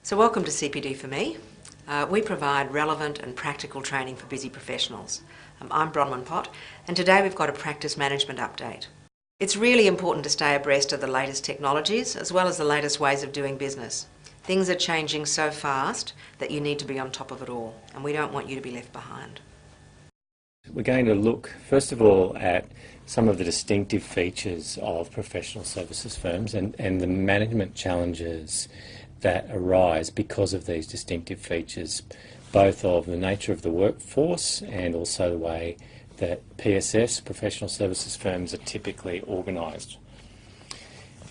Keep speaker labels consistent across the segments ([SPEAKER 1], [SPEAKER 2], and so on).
[SPEAKER 1] So welcome to CPDforMe. We provide relevant and practical training for busy professionals. I'm Bronwyn Pott, and today we've got a practice management update. It's really important to stay abreast of the latest technologies as well as the latest ways of doing business. Things are changing so fast that you need to be on top of it all, and we don't want you to be left behind.
[SPEAKER 2] We're going to look first of all at some of the distinctive features of professional services firms and the management challenges that arise because of these distinctive features, both of the nature of the workforce and also the way that PSS, professional services firms, are typically organised.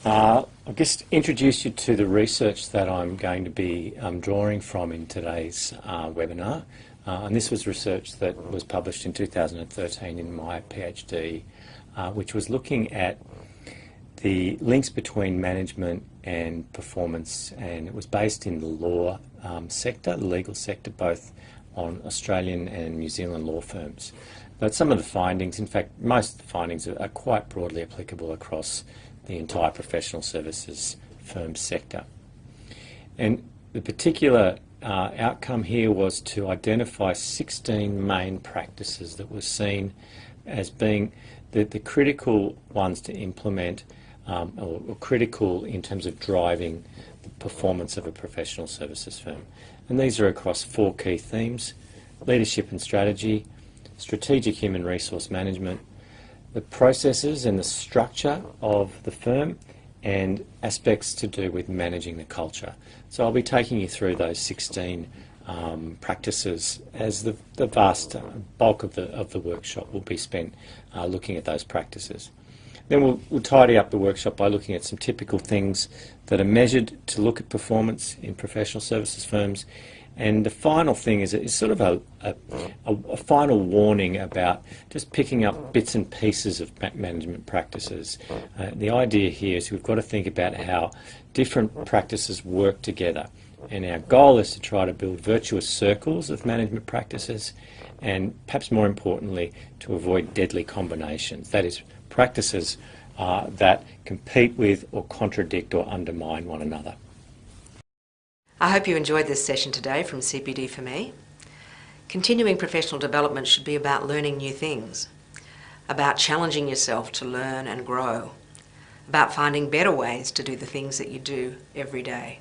[SPEAKER 2] I'll just introduce you to the research that I'm going to be drawing from in today's webinar. And this was research that was published in 2013 in my PhD, which was looking at the links between management and performance, and it was based in the law sector, the legal sector, both on Australian and New Zealand law firms. But some of the findings, in fact most of the findings, are quite broadly applicable across the entire professional services firm sector. And the particular outcome here was to identify 16 main practices that were seen as being the critical ones to implement or critical in terms of driving the performance of a professional services firm. And these are across 4 key themes: leadership and strategy, strategic human resource management, the processes and the structure of the firm, and aspects to do with managing the culture. So I'll be taking you through those 16 practices, as the vast bulk of the workshop will be spent looking at those practices. Then we'll tidy up the workshop by looking at some typical things that are measured to look at performance in professional services firms. And the final thing is sort of a final warning about just picking up bits and pieces of management practices. The idea here is we've got to think about how different practices work together. And our goal is to try to build virtuous circles of management practices, and perhaps more importantly, to avoid deadly combinations. That is, practices that compete with or contradict or undermine one another.
[SPEAKER 1] I hope you enjoyed this session today from CPDforMe. Continuing professional development should be about learning new things, about challenging yourself to learn and grow, about finding better ways to do the things that you do every day.